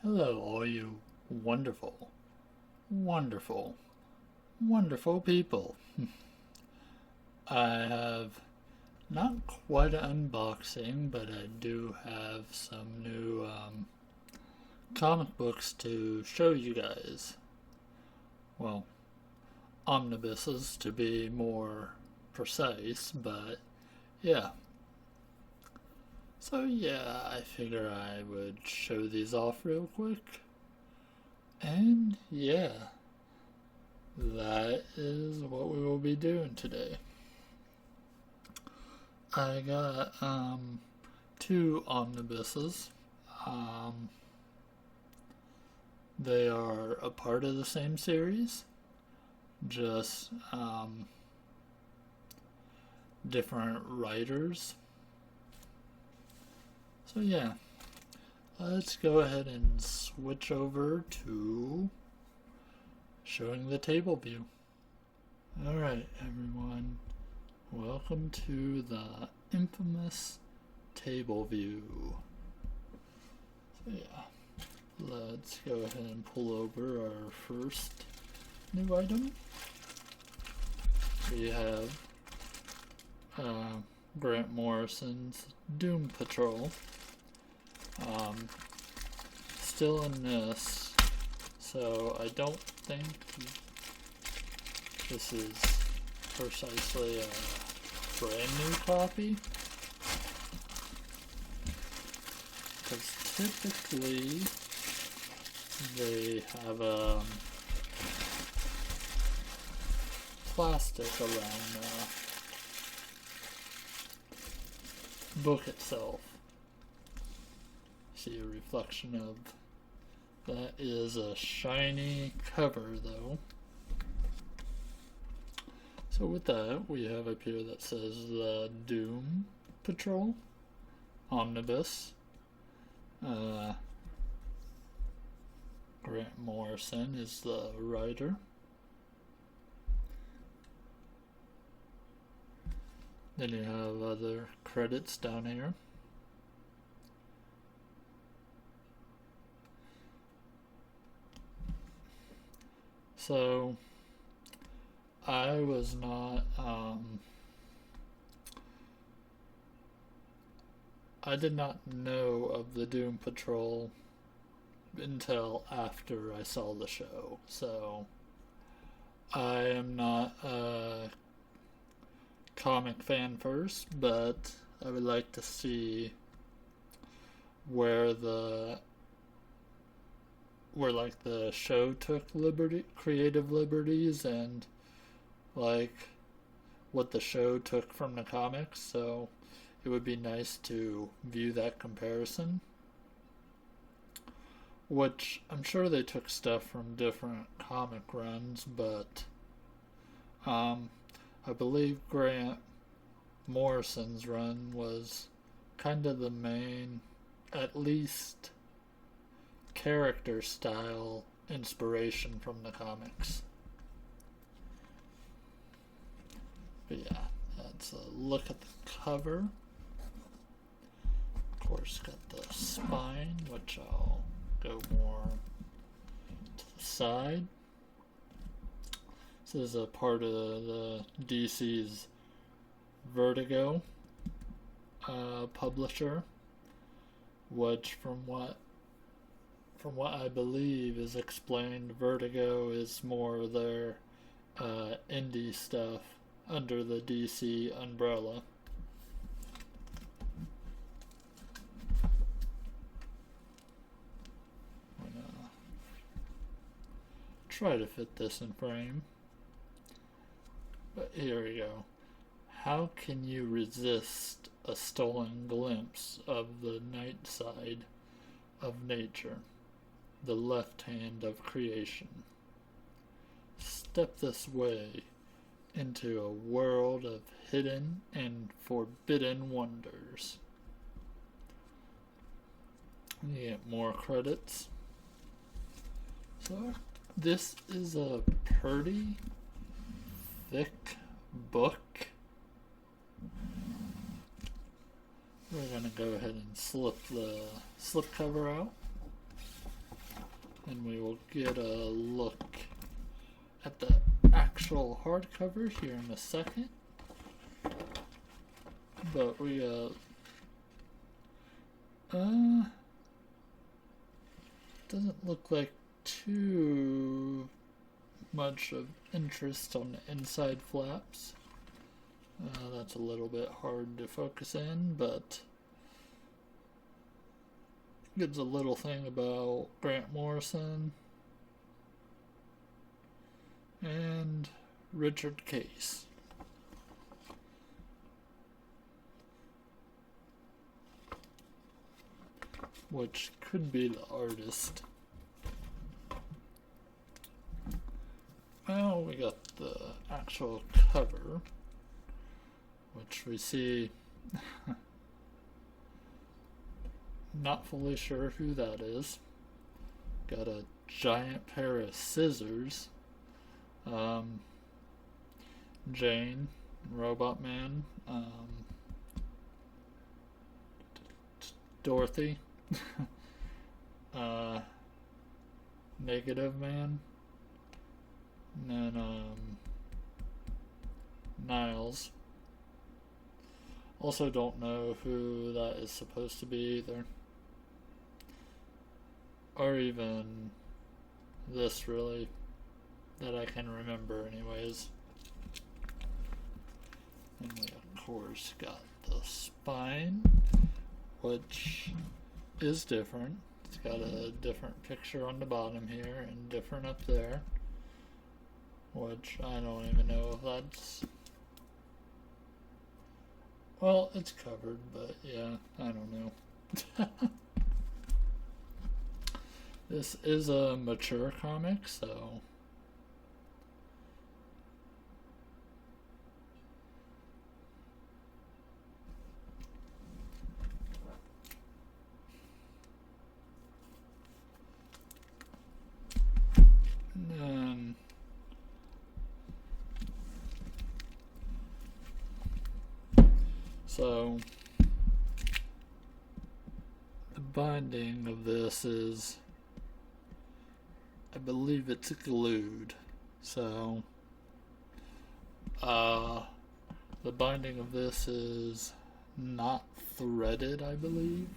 Hello, all you wonderful, wonderful, wonderful people. I have not quite an unboxing, but I do have some new comic books to show you guys. Well, omnibuses to be more precise, but yeah. So yeah, I figure I would show these off real quick. And yeah, that is what we will be doing today. I got two omnibuses. Um, they are a part of the same series, just different writers. So yeah, let's go ahead and switch over to showing the table view. Alright, everyone. Welcome to the infamous table view. So yeah, let's go ahead and pull over our first new item. We have Grant Morrison's Doom Patrol. Still in this, so I don't think this is precisely a brand new copy, because typically they have plastic around the book itself. See a reflection of that is a shiny cover though. So with that, we have up here that says the Doom Patrol Omnibus. Grant Morrison is the writer. Then you have other credits down here. So I was not, I did not know of the Doom Patrol until after I saw the show. So I am not a comic fan first, but I would like to see where the show took creative liberties, and like what the show took from the comics. So it would be nice to view that comparison, which I'm sure they took stuff from different comic runs, but I believe Grant Morrison's run was kind of the main, at least character style inspiration from the comics. But yeah, that's a look at the cover. Of course, got the spine, which I'll go more to the side. This is a part of the DC's Vertigo publisher, which from what I believe is explained, Vertigo is more their indie stuff under the DC umbrella. I'm gonna try to fit this in frame. But here we go. How can you resist a stolen glimpse of the night side of nature? The left hand of creation. Step this way into a world of hidden and forbidden wonders. You get more credits. So this is a pretty thick book. We're gonna go ahead and slip the slipcover out. and we will get a look at the actual hardcover here in a second. But we doesn't look like too much of interest on the inside flaps. That's a little bit hard to focus in, but gives a little thing about Grant Morrison and Richard Case. Which could be the artist. Well, we got the actual cover, which we see. Not fully sure who that is. Got a giant pair of scissors. Jane, Robot Man, Dorothy, Negative Man, and then Niles. Also don't know who that is supposed to be either. Or even this, really, that I can remember anyways. And we of course got the spine, which is different. It's got a different picture on the bottom here and different up there, which I don't even know if that's... Well, it's covered, but yeah, I don't know. This is a mature comic, so... And then... So... The binding of this is... I believe it's glued. So... The binding of this is not threaded, I believe.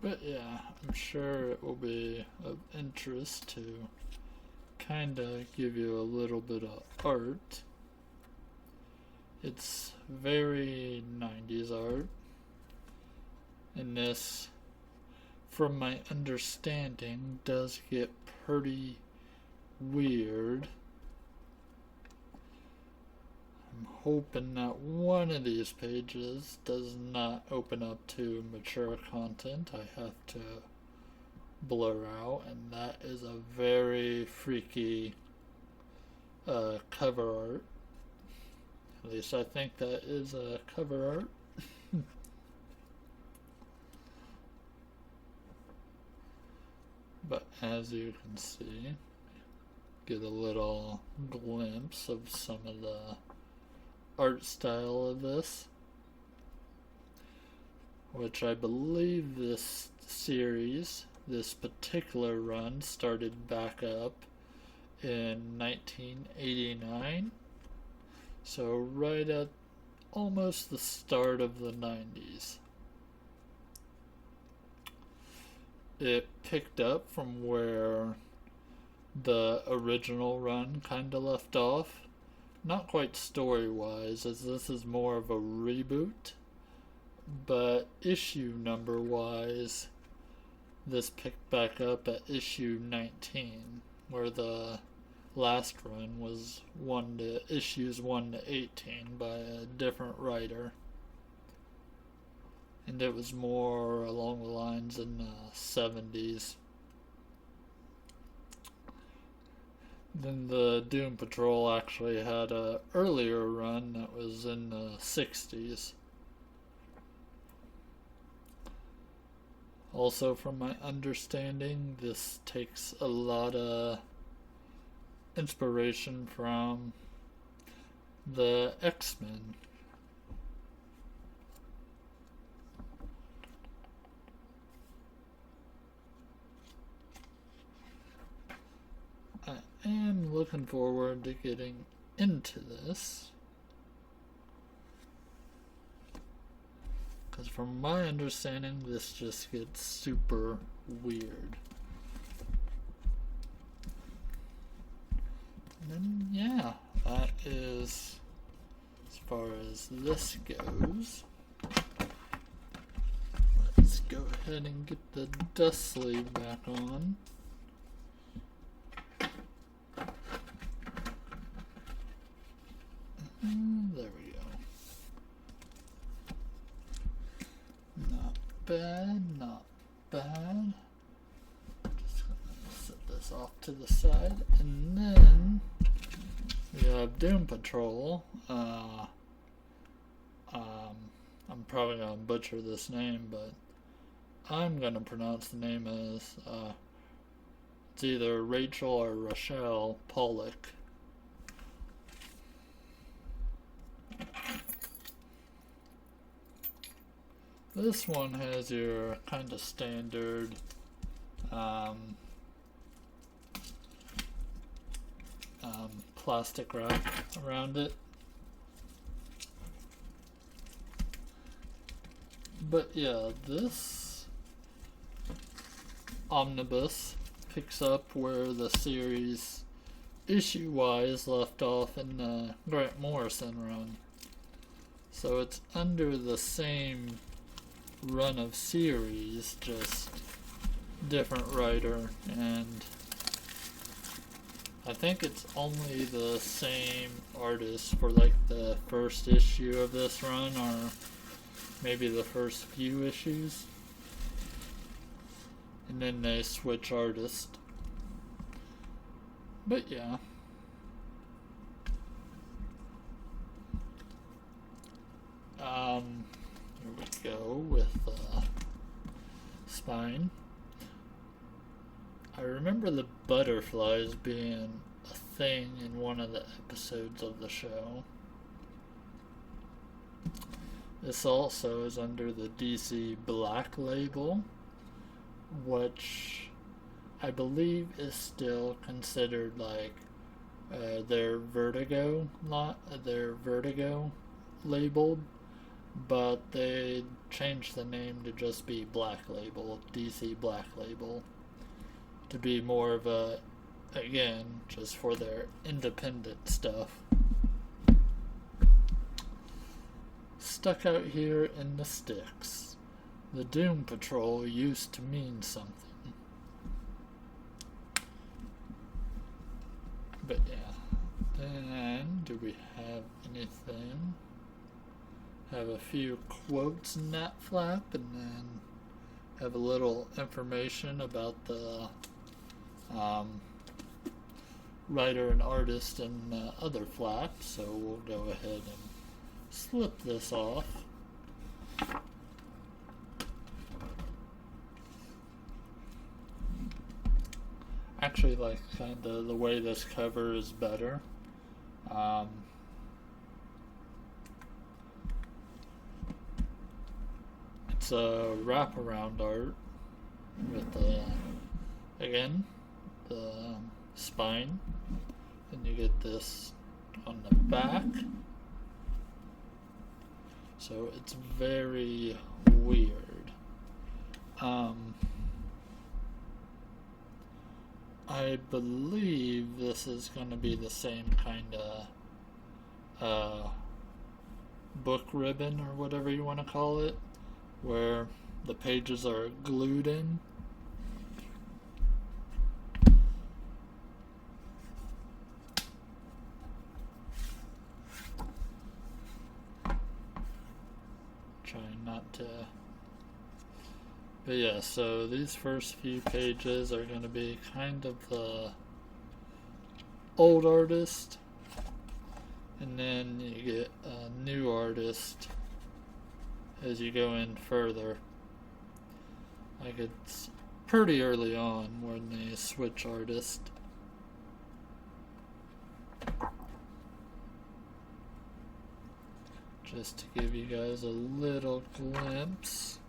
But yeah, I'm sure it will be of interest to kind of give you a little bit of art. It's very 90s art. And this, from my understanding, does get pretty weird. I'm hoping that one of these pages does not open up to mature content. I have to blur out, and that is a very freaky cover art. At least I think that is a cover art. But as you can see, get a little glimpse of some of the art style of this, which I believe this series, this particular run, started back up in 1989, so right at almost the start of the 90s. It picked up from where the original run kind of left off. Not quite story-wise, as this is more of a reboot, but issue number-wise, this picked back up at issue 19, where the last run was issues 1 to 18 by a different writer. And it was more along the lines in the 70s. Then the Doom Patrol actually had a earlier run that was in the 60s. Also, from my understanding, this takes a lot of inspiration from the X-Men. looking forward to getting into this. Because from my understanding, this just gets super weird. And then, yeah, that is as far as this goes. Let's go ahead and get the dust sleeve back on. There we go. Not bad, not bad. Just gonna set this off to the side, and then we have Doom Patrol. I'm probably gonna butcher this name, but I'm gonna pronounce the name as it's either Rachel or Rochelle Pollock. This one has your kind of standard plastic wrap around it. But yeah, this Omnibus picks up where the series issue-wise left off in the Grant Morrison run. So it's under the same run of series, just different writer, and I think it's only the same artist for like the first issue of this run, or maybe the first few issues, and then they switch artist. But yeah, here we go with Spine. I remember the butterflies being a thing in one of the episodes of the show. This also is under the DC Black label, which I believe is still considered like their Vertigo label, but they changed the name to just be Black Label, DC Black Label, to be more of a, again, just for their independent stuff. Stuck out here in the sticks, the Doom Patrol used to mean something. But yeah, then do we have anything? Have a few quotes in that flap, and then have a little information about the writer and artist in the other flap. So we'll go ahead and slip this off. Actually, like kind of the way this cover is better. It's a wraparound art with the, again, the spine, and you get this on the back. So it's very weird. I believe this is going to be the same kind of book ribbon or whatever you want to call it, where the pages are glued in. Trying not to. But yeah, so these first few pages are going to be kind of the old artist, and then you get a new artist as you go in further. Like it's pretty early on when they switch artist. Just to give you guys a little glimpse.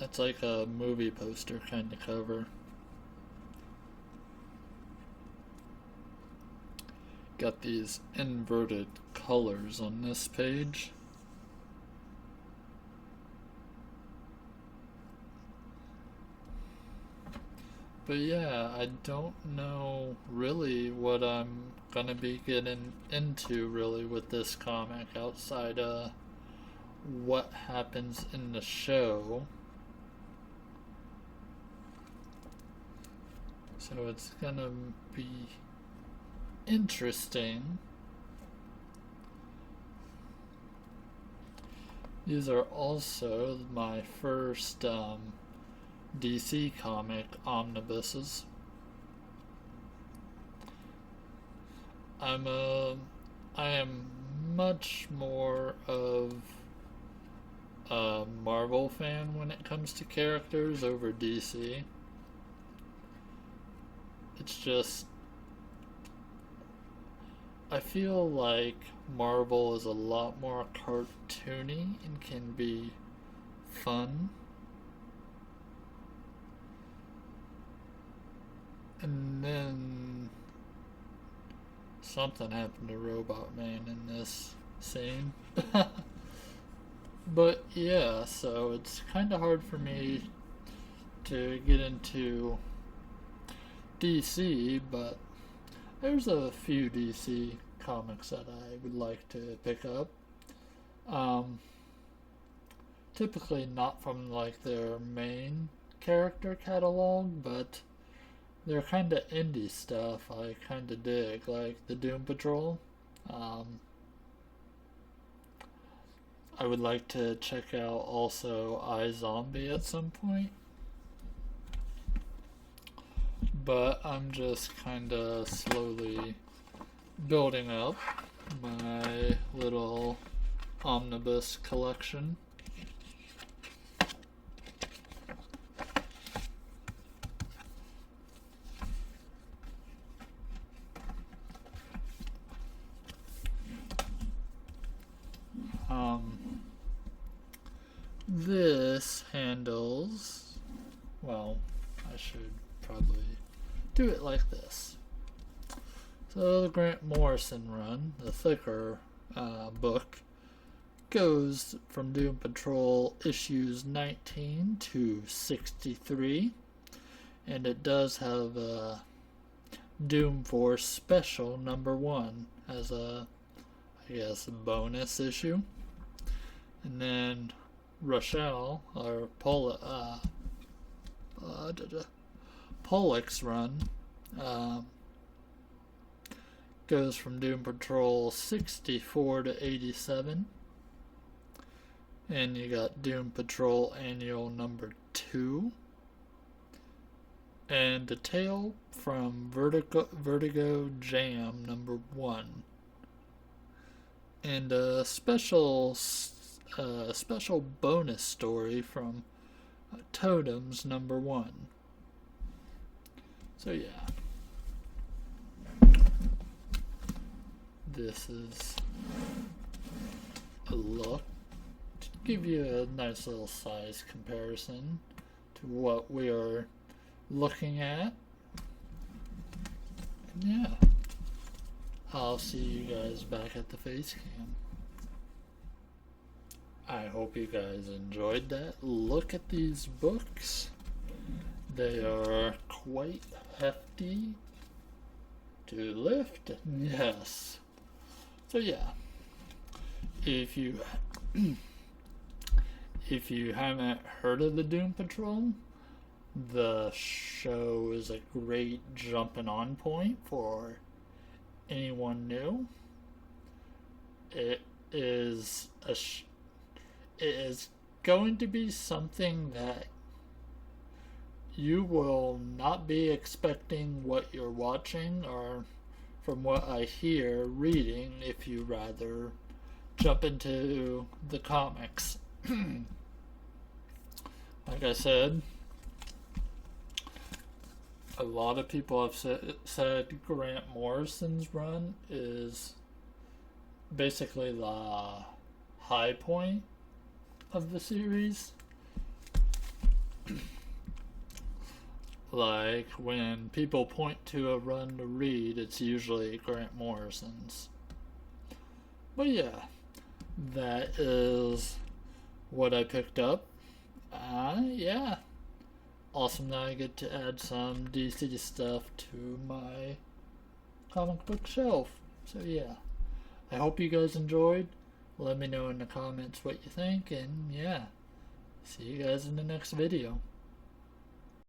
It's like a movie poster kind of cover. Got these inverted colors on this page. But yeah, I don't know really what I'm gonna be getting into really with this comic outside of what happens in the show. So it's gonna be interesting. These are also my first DC comic omnibuses. I am much more of a Marvel fan when it comes to characters over DC. It's just, I feel like Marvel is a lot more cartoony and can be fun. And then something happened to Robot Man in this scene. But yeah, so it's kind of hard for me to get into DC, but there's a few DC comics that I would like to pick up. Typically not from like their main character catalog, but they're kind of indie stuff I kind of dig, like the Doom Patrol. I would like to check out also iZombie at some point. But I'm just kind of slowly building up my little omnibus collection. This handles, well, I should probably do it like this. So the Grant Morrison run, the thicker book, goes from Doom Patrol issues 19 to 63, and it does have a Doom Force Special number 1 as a, I guess, a bonus issue. And then Rochelle, or Pollock's run goes from Doom Patrol 64 to 87. And you got Doom Patrol Annual number 2. And a tale from Vertigo Jam number 1. And a special bonus story from Totems number 1. So yeah, this is a look to give you a nice little size comparison to what we are looking at. And yeah, I'll see you guys back at the face cam. I hope you guys enjoyed that look at these books. They are quite hefty to lift. Yes. So yeah, if you haven't heard of the Doom Patrol, the show is a great jumping on point for anyone new. It is going to be something that you will not be expecting what you're watching, or from what I hear, reading, if you rather jump into the comics. Like I said, a lot of people have said Grant Morrison's run is basically the high point of the series. Like, when people point to a run to read, it's usually Grant Morrison's. But yeah, that is what I picked up. Yeah. Awesome that I get to add some DC stuff to my comic book shelf. So yeah, I hope you guys enjoyed. Let me know in the comments what you think, and yeah, see you guys in the next video.